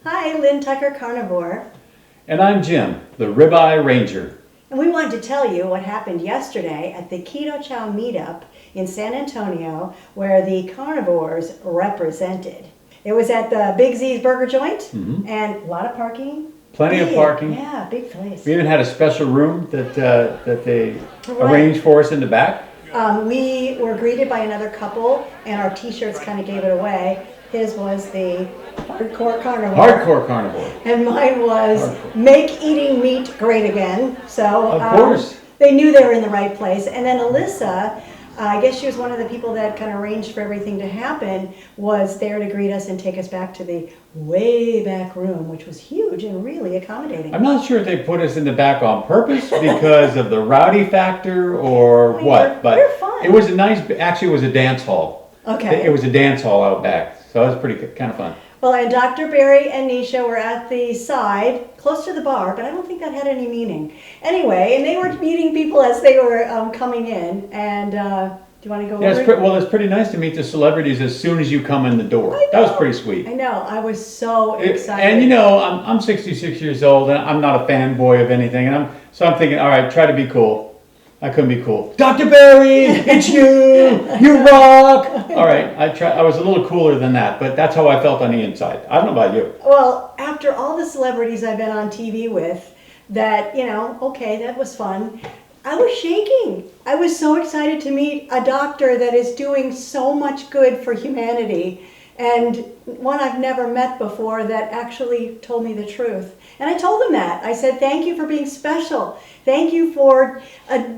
Hi, Lynn Tucker, Carnivore. And I'm Jim, the Ribeye Ranger. And we wanted to tell you what happened yesterday at the Keto Chow meetup in San Antonio, where the carnivores represented. It was at the Big Z's Burger Joint, and a lot of parking. Plenty of parking. Yeah, big place. We even had a special room that they arranged for us in the back. We were greeted by another couple, and our t-shirts kind of gave it away. His was the Hardcore Carnivore. Hardcore Carnivore. And mine was Make Eating Meat Great Again. So of course. They knew they were in the right place. And then Alyssa, I guess she was one of the people that kind of arranged for everything to happen, was there to greet us and take us back to the way back room, which was huge and really accommodating. I'm not sure if they put us in the back on purpose because of the rowdy factor or what, but we're fun. It was a nice, actually it was a dance hall. Okay. It was a dance hall out back, so it was pretty kind of fun. Well, and Dr. Barry and Nisha were at the side, close to the bar, but I don't think that had any meaning. Anyway, and they were meeting people as they were coming in. And do you want to go over it? Well, it's pretty nice to meet the celebrities as soon as you come in the door. That was pretty sweet. I know. I was so excited. And you know, I'm 66 years old, and I'm not a fanboy of anything. And so I'm thinking, all right, try to be cool. I couldn't be cool. Dr. Barry, it's you! You rock! All right, I was a little cooler than that, but that's how I felt on the inside. I don't know about you. Well, after all the celebrities I've been on TV with, that, you know, okay, that was fun. I was shaking. I was so excited to meet a doctor that is doing so much good for humanity, and one I've never met before that actually told me the truth. And I told him that. I said, thank you for being special. Thank you for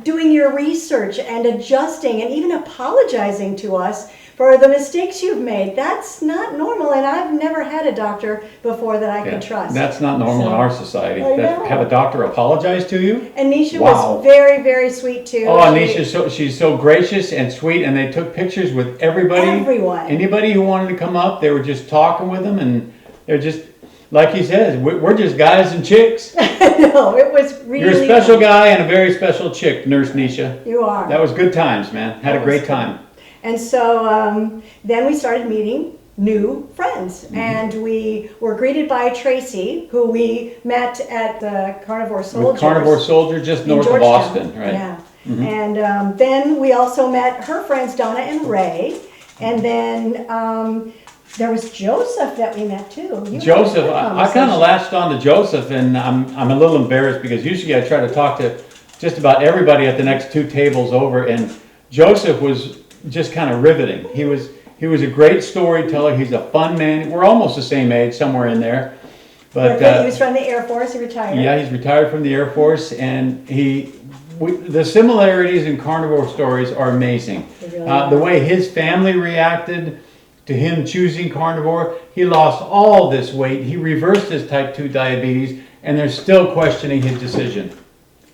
doing your research and adjusting and even apologizing to us for the mistakes you've made. That's not normal, and I've never had a doctor before that I could trust. That's not normal in our society. I know. Have a doctor apologize to you? And Nisha was very, very sweet too. Oh, Nisha, she's so gracious and sweet, and they took pictures with everybody. Everyone. Anybody who wanted to come up, they were just talking with them, and they're just, like he says, we're just guys and chicks. No, it was really You're a special guy and a very special chick, Nurse Nisha. You are. That was good times, man. Had a great time. And so then we started meeting new friends. And we were greeted by Tracy, who we met at the Carnivore Soldier. With Carnivore Soldier, just north of Austin, right? Yeah. And then we also met her friends Donna and Ray. And then there was Joseph that we met too. Joseph, I kind of latched on to Joseph, and I'm a little embarrassed because usually I try to talk to just about everybody at the next two tables over, and Joseph was just kind of riveting. He was a great storyteller. He's a fun man. We're almost the same age, somewhere in there. But he was from the Air Force. He retired. Yeah, he's retired from the Air Force, and the similarities in carnivore stories are amazing. Really the way his family reacted to him choosing carnivore, he lost all this weight. He reversed his type 2 diabetes, and they're still questioning his decision.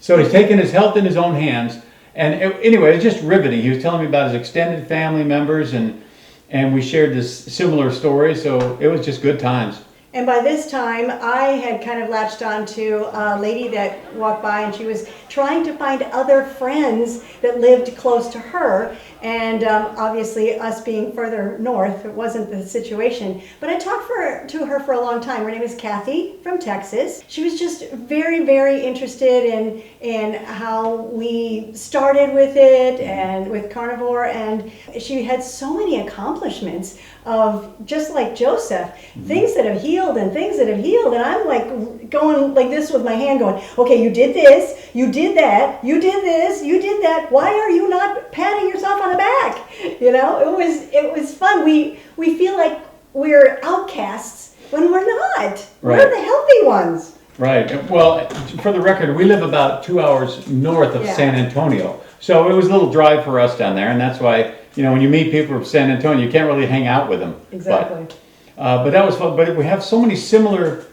So he's taken his health in his own hands. And anyway, it's just riveting. He was telling me about his extended family members, and we shared this similar story. So it was just good times. And by this time, I had kind of latched on to a lady that walked by, and she was trying to find other friends that lived close to her. And obviously, us being further north, it wasn't the situation. But I talked to her for a long time. Her name is Kathy from Texas. She was just very, very interested in how we started with it and with carnivore. And she had so many accomplishments of, just like Joseph, things that have healed and things that have healed. And I'm like going like this with my hand going, okay, you did this, you did that, you did this, you did that. Why are you not patting yourself on the back? You know, it was fun. We feel like we're outcasts when we're not. Right. We're the healthy ones. Right. Well, for the record, we live about 2 hours north of San Antonio. So it was a little drive for us down there, and that's why, you know, when you meet people from San Antonio, you can't really hang out with them. Exactly. But that was fun. But we have so many similar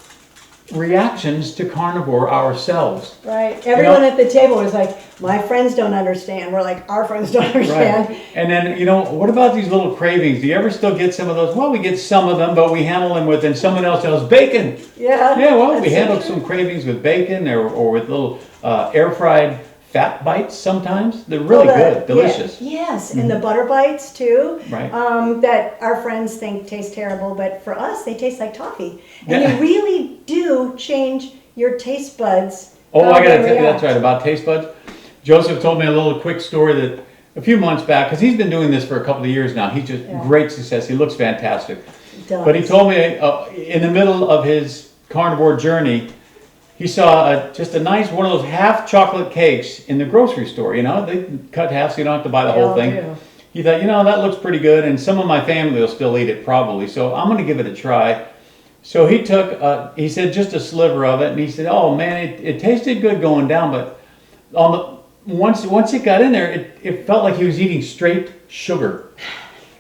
reactions to carnivore ourselves. Right. Everyone at the table was like, my friends don't understand. We're like, our friends don't understand. Right. And then, you know, what about these little cravings? Do you ever still get some of those? Well, we get some of them, but we handle them with, and someone else tells bacon. Yeah. Yeah, well, we handle some cravings with bacon or with little air fried fat bites sometimes. They're really good, delicious. Yes, and the butter bites too. Right. That our friends think taste terrible, but for us they taste like toffee. And Yeah. they really do change your taste buds. Oh, how I gotta they tell you, that's react. right, about taste buds. Joseph told me a little quick story that a few months back, because he's been doing this for a couple of years now. He's just great success. He looks fantastic. Does. But he told me in the middle of his carnivore journey, he saw just a nice one of those half chocolate cakes in the grocery store. You know, they cut half so you don't have to buy the They whole all thing. do. He thought, you know, that looks pretty good, and some of my family will still eat it probably, so I'm going to give it a try. So he took, he said, just a sliver of it, and he said, oh man, it tasted good going down, but on the, once it got in there, it felt like he was eating straight sugar.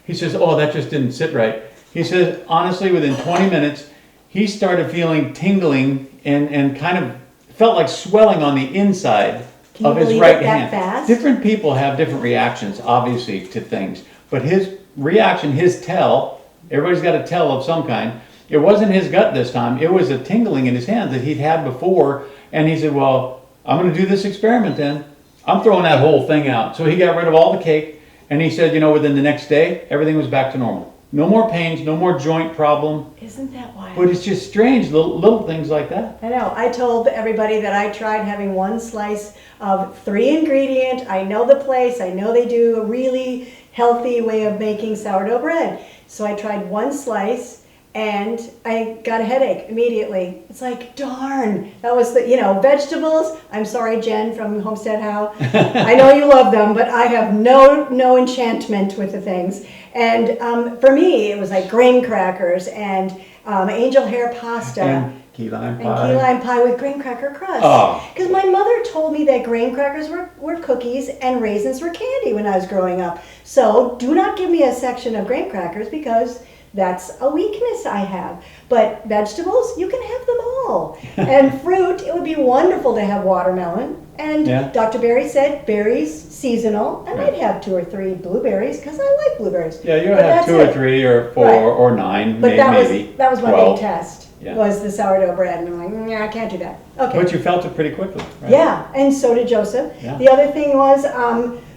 He says, oh, that just didn't sit right. He says, honestly, within 20 minutes, he started feeling tingling and kind of felt like swelling on the inside of his right hand. Fast? Different people have different reactions, obviously, to things. But his reaction, his tell, everybody's got a tell of some kind. It wasn't his gut this time. It was a tingling in his hands that he'd had before. And he said, well, I'm going to do this experiment then. I'm throwing that whole thing out. So he got rid of all the cake. And he said, you know, within the next day, everything was back to normal. No more pains, no more joint problem. Isn't that wild? But it's just strange, little things like that. I know. I told everybody that I tried having one slice of 3 ingredient. I know the place. I know they do a really healthy way of making sourdough bread. So I tried one slice and I got a headache immediately. It's like, darn, that was the, vegetables. I'm sorry, Jen from Homestead How. I know you love them, but I have no enchantment with the things. And for me, it was like graham crackers and angel hair pasta. And key lime pie. And key lime pie with graham cracker crust. Oh. Because my mother told me that graham crackers were cookies and raisins were candy when I was growing up. So do not give me a section of graham crackers because that's a weakness I have. But vegetables, you can have them all. And fruit, it would be wonderful to have watermelon. And Dr. Berry said berries, seasonal. I might have 2 or 3 blueberries because I like blueberries. Yeah, you have 2 or 3 or 4 or 9, but maybe. that was my 12. big test, was the sourdough bread. And I'm like, I can't do that. Okay. But you felt it pretty quickly, right? Yeah, and so did Joseph. Yeah. The other thing was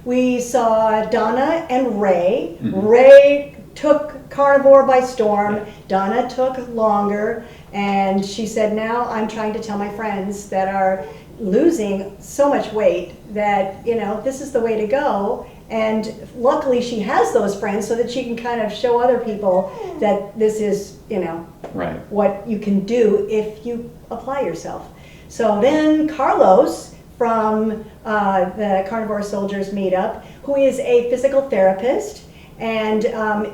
we saw Donna and Ray. Mm-hmm. Ray took Carnivore by storm. Donna took longer, and she said, now I'm trying to tell my friends that are losing so much weight that, this is the way to go. And luckily she has those friends so that she can kind of show other people that this is, what you can do if you apply yourself. So then Carlos from the Carnivore Soldiers Meetup, who is a physical therapist, and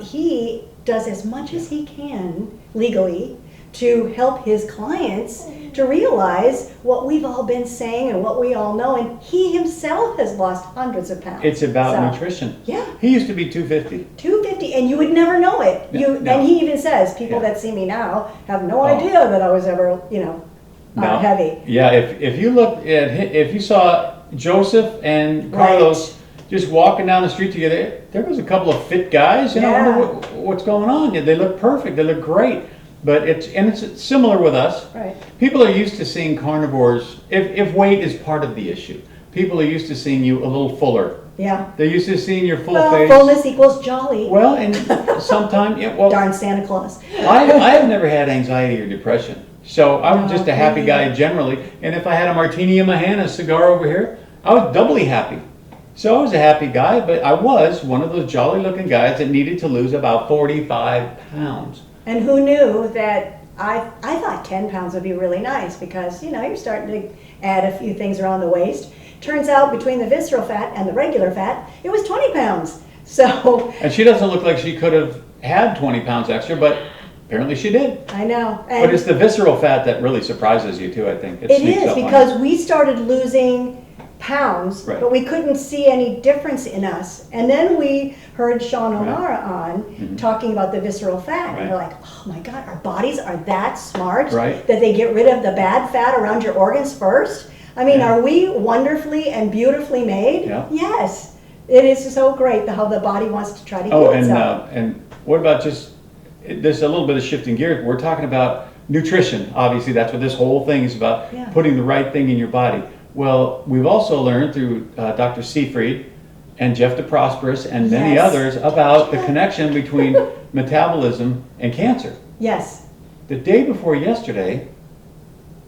he does as much as he can legally to help his clients to realize what we've all been saying and what we all know. And he himself has lost hundreds of pounds. It's about nutrition. Yeah. He used to be 250. 250, and you would never know it. No. And he even says, people that see me now have no idea that I was ever, heavy. Yeah, if you look at, if you saw Joseph and Carlos just walking down the street together, there was a couple of fit guys, I wonder what's going on. They look perfect, they look great. But it's similar with us. Right. People are used to seeing carnivores, if weight is part of the issue, people are used to seeing you a little fuller. Yeah. They're used to seeing your full face. Fullness equals jolly. Well, and sometimes, darn Santa Claus. I have never had anxiety or depression. So I'm just a happy guy generally. And if I had a martini in my hand, a cigar over here, I was doubly happy. So I was a happy guy, but I was one of those jolly looking guys that needed to lose about 45 pounds. And who knew that I thought 10 pounds would be really nice because, you're starting to add a few things around the waist. Turns out between the visceral fat and the regular fat, it was 20 pounds. So. And she doesn't look like she could have had 20 pounds extra, but apparently she did. I know. But it's the visceral fat that really surprises you too, I think. It is because we started losing pounds, but we couldn't see any difference in us. And then we heard Sean O'Mara on talking about the visceral fat. And we're like, oh my God, our bodies are that smart that they get rid of the bad fat around your organs first? I mean, are we wonderfully and beautifully made? Yeah. Yes. It is so great how the body wants to try to heal itself. And what about there's a little bit of shifting gears. We're talking about nutrition. Obviously, that's what this whole thing is about, putting the right thing in your body. Well, we've also learned through Dr. Seafried and Jeff DeProsperous and many Yes. others about the connection between metabolism and cancer. Yes. The day before yesterday,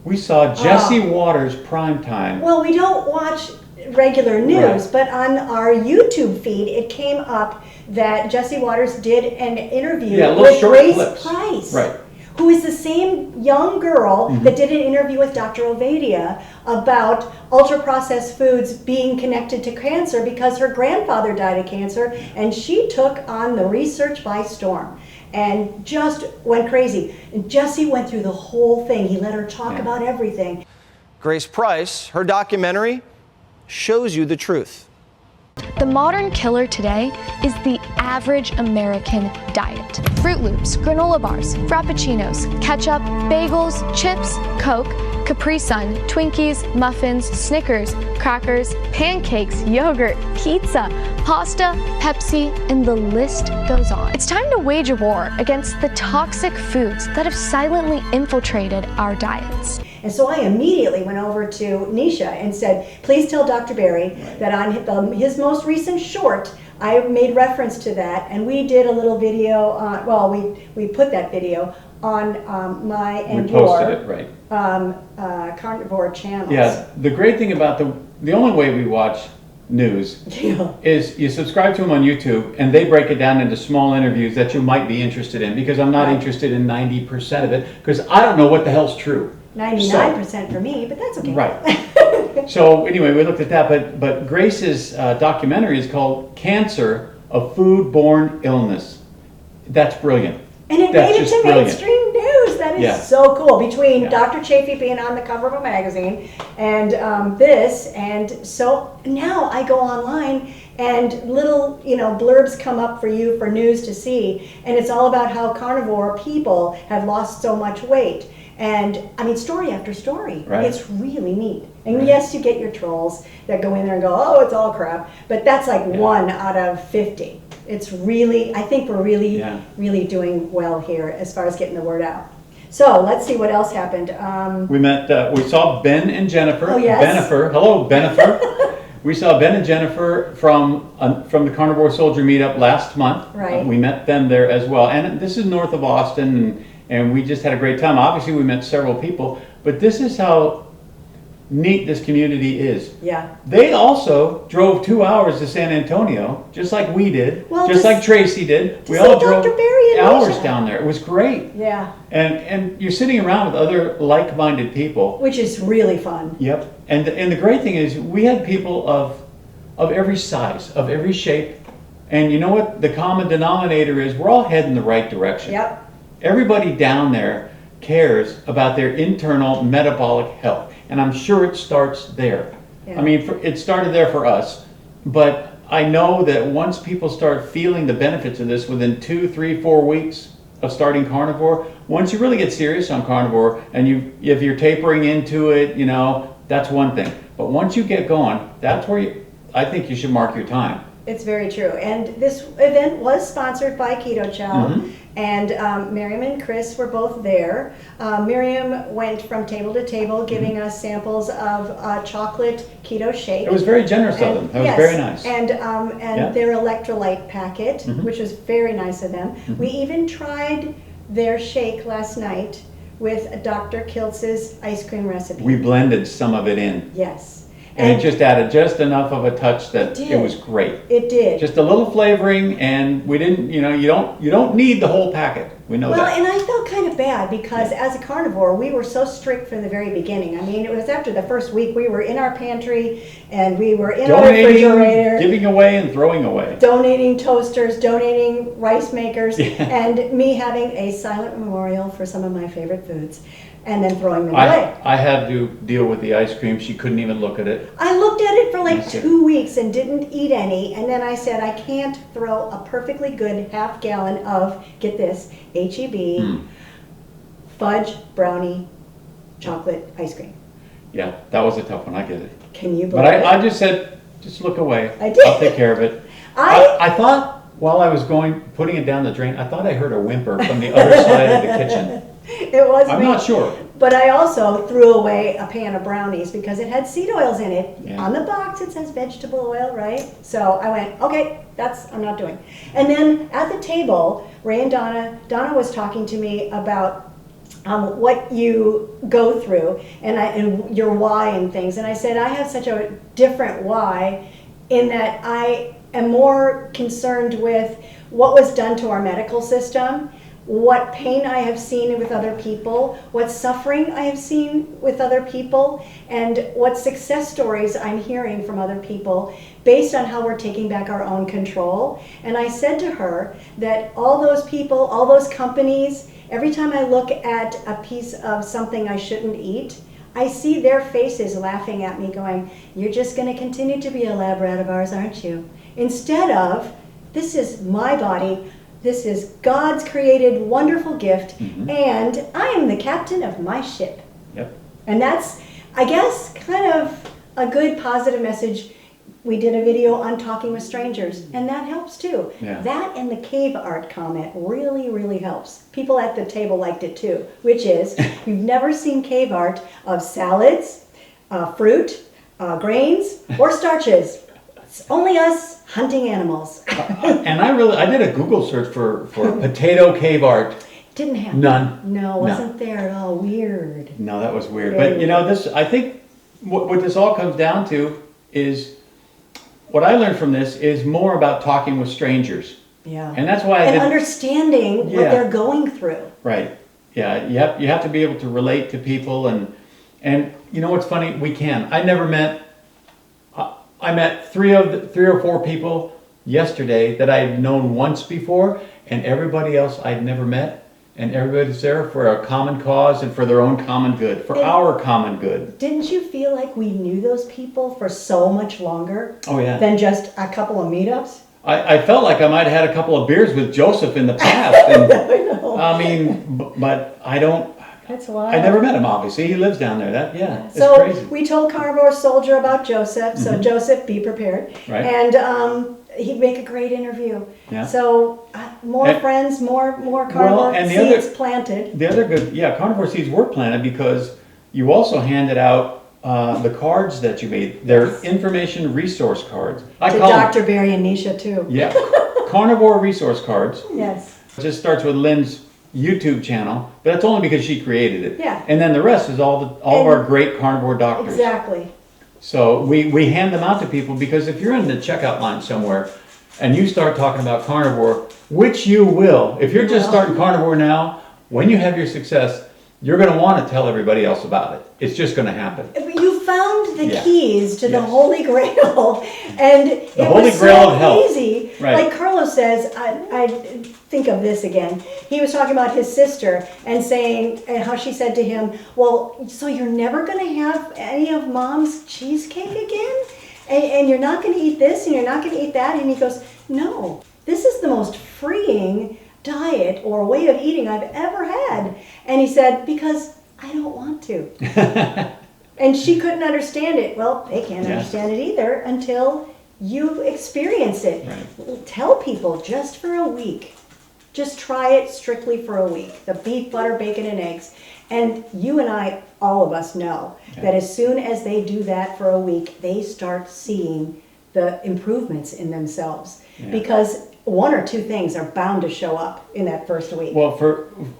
we saw Jesse Waters primetime. Well, we don't watch regular news, but on our YouTube feed, it came up that Jesse Waters did an interview with Grace Price, who is the same young girl that did an interview with Dr. Ovadia about ultra-processed foods being connected to cancer because her grandfather died of cancer, and she took on the research by storm and just went crazy. And Jesse went through the whole thing. He let her talk about everything. Grace Price, her documentary shows you the truth. The modern killer today is the average American diet. Fruit Loops, granola bars, frappuccinos, ketchup, bagels, chips, Coke, Capri Sun, Twinkies, muffins, Snickers, crackers, pancakes, yogurt, pizza, pasta, Pepsi, and the list goes on. It's time to wage a war against the toxic foods that have silently infiltrated our diets. And so I immediately went over to Nisha and said, please tell Dr. Berry that on his most recent short, I made reference to that, and we did a little video on, well, we put that video on my and your Carnivore channels. Yeah, the great thing about the only way we watch news is you subscribe to them on YouTube, and they break it down into small interviews that you might be interested in, because I'm not interested in 90% of it, because I don't know what the hell's true. 99% for me, but that's okay. Right. So anyway, we looked at that, but Grace's documentary is called Cancer, a Foodborne Illness. That's brilliant. And it made it to mainstream news. That is so cool. Between Dr. Chafee being on the cover of a magazine and this, and so now I go online and little blurbs come up for you for news to see, and it's all about how carnivore people have lost so much weight. And I mean, story after story. Right. It's really neat. And yes, you get your trolls that go in there and go, oh, it's all crap. But that's like 1 out of 50. It's really, I think we're really, really doing well here as far as getting the word out. So let's see what else happened. We saw Ben and Jennifer. Oh, yes. Benifer. Hello, Benifer. We saw Ben and Jennifer from the Carnivore Soldier meetup last month. Right. We met them there as well. And this is north of Austin. And we just had a great time. Obviously, we met several people, but this is how neat this community is. Yeah. They also drove 2 hours to San Antonio, just like we did, just like Tracy did. We all drove hours down there. It was great. Yeah. And you're sitting around with other like-minded people. Which is really fun. Yep. And the great thing is we had people of every size, of every shape. And you know what the common denominator is? We're all heading the right direction. Yep. Everybody down there cares about their internal metabolic health, and I'm sure it starts there. I mean, it started there for us, but I know that once people start feeling the benefits of this within 2, 3, 4 weeks of starting carnivore, once you really get serious on carnivore and if you're tapering into it, that's one thing. But once you get going, that's where I think you should mark your time. It's very true. And this event was sponsored by Keto Chow. And Miriam and Chris were both there. Miriam went from table to table giving us samples of chocolate keto shake. It was very generous of them. It was very nice. And their electrolyte packet, which was very nice of them. We even tried their shake last night with Dr. Kiltz's ice cream recipe. We blended some of it in. Yes. And it just added just enough of a touch that it was great. It did. Just a little flavoring, and we didn't, you don't need the whole packet. We know that. Well, and I felt kind of bad because as a carnivore, we were so strict from the very beginning. I mean, it was after the first week, we were in our pantry and we were in our refrigerator. Giving away and throwing away. Donating toasters, donating rice makers, and me having a silent memorial for some of my favorite foods. And then throwing them away. I had to deal with the ice cream. She couldn't even look at it. I looked at it for like 2 weeks and didn't eat any. And then I said, I can't throw a perfectly good half gallon of, get this, HEB, fudge, brownie, chocolate ice cream. Yeah, that was a tough one. I get it. Can you believe it? But I just said, just look away. I did. I'll take care of it. I thought while I was putting it down the drain, I thought I heard a whimper from the other side of the kitchen. It was I'm not sure. But I also threw away a pan of brownies because it had seed oils in it. Yeah. On the box it says vegetable oil, right? So I went, okay, I'm not doing. And then at the table, Ray and Donna was talking to me about what you go through and your why and things. And I said, I have such a different why in that I am more concerned with what was done to our medical system, what pain I have seen with other people, what suffering I have seen with other people, and what success stories I'm hearing from other people based on how we're taking back our own control. And I said to her that all those people, all those companies, every time I look at a piece of something I shouldn't eat, I see their faces laughing at me going, you're just going to continue to be a lab rat of ours, aren't you? Instead of, this is my body, this is God's created wonderful gift, and I am the captain of my ship. Yep. And that's, I guess, kind of a good positive message. We did a video on talking with strangers, and that helps too. Yeah. That and the cave art comment really, really helps. People at the table liked it too, which is, you've never seen cave art of salads, fruit, grains, or starches. It's only us hunting animals. And I did a Google search for potato cave art. Didn't happen. None. No, wasn't there. Oh, weird. No, that was weird. Very But you know, I think what this all comes down to is, what I learned from this is more about talking with strangers. Yeah. And that's why and understanding what Yeah. they're going through. Right. Yeah, you have to be able to relate to people, and you know what's funny? We can. I met three or four people yesterday that I had known once before, and everybody else I'd never met, and everybody's there for a common cause and for their own common good, for our common good. Didn't you feel like we knew those people for so much longer Oh yeah. than just a couple of meetups? I felt like I might have had a couple of beers with Joseph in the past, and I know. I mean, but I don't. That's wild. I never met him. Obviously, he lives down there. It's So crazy. we told Carnivore Soldier about Joseph. So Joseph, be prepared. Right. And he'd make a great interview. Yeah. So more And- friends, more carnivore and the seeds other- planted. The other good, carnivore seeds were planted because you also handed out the cards that you made. They're information resource cards. I To call them, Dr. Barry and Nisha too. yeah, carnivore resource cards. Yes. It just starts with Lynn's YouTube channel, but that's only because she created it. Yeah. And then the rest is all of our great carnivore doctors. Exactly. So we hand them out to people because if you're in the checkout line somewhere and you start talking about carnivore, which you will, if you're just starting carnivore now, when you have your success, you're going to want to tell everybody else about it. It's just going to happen. You found the Yeah. keys to the Yes. Holy Grail, and it Holy was Grail so of health. easy. Right. Like Carlos says, I think of this again. He was talking about his sister and saying and how she said to him, "Well, so you're never going to have any of Mom's cheesecake again, and you're not going to eat this, and you're not going to eat that." And he goes, "No, this is the most freeing diet or way of eating I've ever had." And he said, "Because I don't want to." And she couldn't understand it. Well, they can't Yeah. understand it either until you experience it. Right. Tell people just for a week. Just try it strictly for a week. The beef, butter, bacon, and eggs. And you and I, all of us know that as soon as they do that for a week, they start seeing the improvements in themselves. Yeah. Because one or two things are bound to show up in that first week. Well,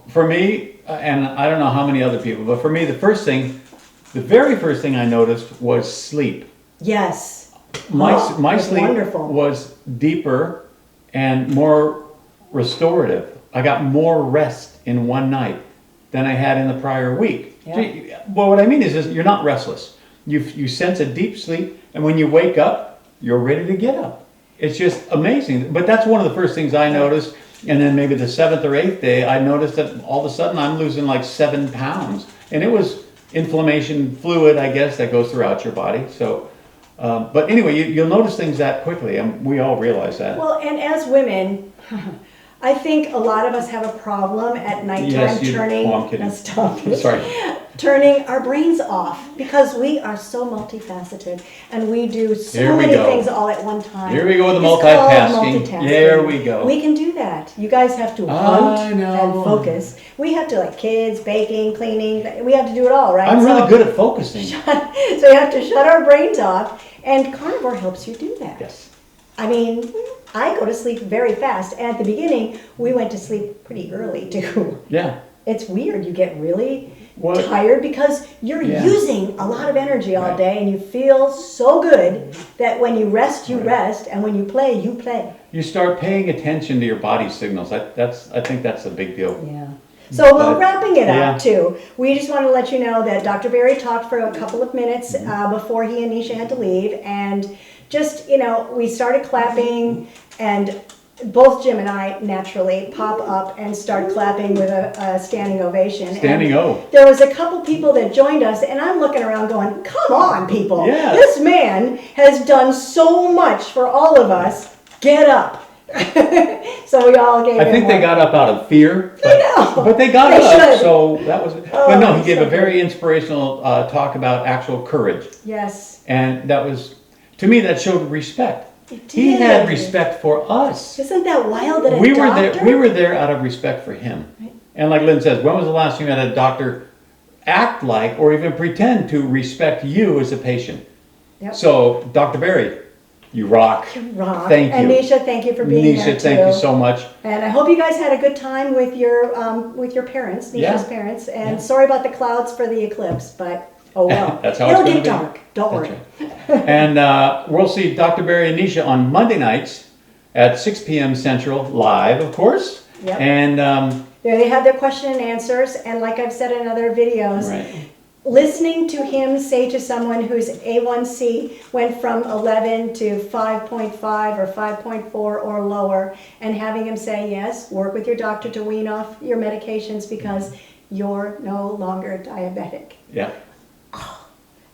for me, and I don't know how many other people, but for me, the very first thing I noticed was sleep. Yes. My that's sleep wonderful. was deeper and more restorative. I got more rest in one night than I had in the prior week. Yeah. Gee, well, what I mean is you're not restless. You sense a deep sleep, and when you wake up, you're ready to get up. It's just amazing. But that's one of the first things I noticed. And then maybe the 7th or 8th day, I noticed that all of a sudden I'm losing like 7 pounds. And it was inflammation fluid, I guess, that goes throughout your body. So, but anyway, you'll notice things that quickly, and we all realize that. Well, and as women, I think a lot of us have a problem at nighttime Yes, turning. oh, I'm kidding. Stop it. Sorry. turning our brains off because we are so multifaceted and we do so Here we many go. things all at one time. Here we go with the It's called multitasking. There we go. We can do that. You guys have to hunt and focus. We have to, like kids, baking, cleaning. We have to do it all, right? I'm really good at focusing. So you have to shut our brains off, and Carnivore helps you do that. Yes. I mean, I go to sleep very fast. And at the beginning, we went to sleep pretty early too. Yeah. It's weird. You get really What? tired because you're Yeah. using a lot of energy all Right. day, and you feel so good that when you rest, you rest, and when you play, you play. You start paying attention to your body signals. I think that's a big deal. Yeah. So But, wrapping it yeah. up too, we just want to let you know that Dr. Berry talked for a couple of minutes Mm-hmm. before he and Nisha had to leave, and just, we started clapping, and both Jim and I naturally pop up and start clapping with a standing ovation. Standing And O. there was a couple people that joined us, and I'm looking around going, come on, people. Yeah. This man has done so much for all of us. Get up. So we all gave I him think they one. got up out of fear, but, know. but they got They up, should. so that was. Oh, but no, he gave so a very inspirational talk about actual courage, Yes. and that was, to me, that showed respect. It He did. had respect for us. Isn't that wild that a We doctor? were there out of respect for him. Right. And like Lynn says, when was the last time you had a doctor act like or even pretend to respect you as a patient? Yep. So, Dr. Berry, you rock. You rock. Thank And you. Nisha, thank you for being there Nisha, thank you too. so much. And I hope you guys had a good time with your parents, Nisha's Yeah. parents. And Yeah. sorry about the clouds for the eclipse, but oh well. That's how It'll it's get gonna be. dark. Don't That's worry. right. And we'll see Dr. Berry and Nisha on Monday nights at 6 p.m. Central, live, of course. Yep. And, There they have their question and answers. And like I've said in other videos, right. listening to him say to someone whose A1C went from 11 to 5.5 or 5.4 or lower, and having him say, yes, work with your doctor to wean off your medications because you're no longer diabetic. Yeah.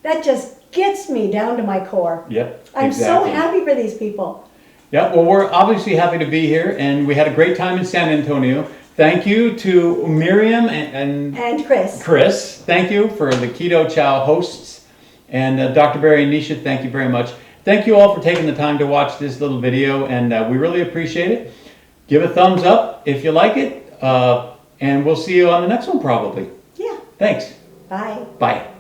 That just gets me down to my core. Yep. I'm exactly. so happy for these people. Yeah, well, we're obviously happy to be here, and we had a great time in San Antonio. Thank you to Miriam and And Chris. Chris. Thank you for the Keto Chow hosts. And Dr. Berry and Nisha, thank you very much. Thank you all for taking the time to watch this little video, and we really appreciate it. Give a thumbs up if you like it, and we'll see you on the next one probably. Yeah. Thanks. Bye. Bye.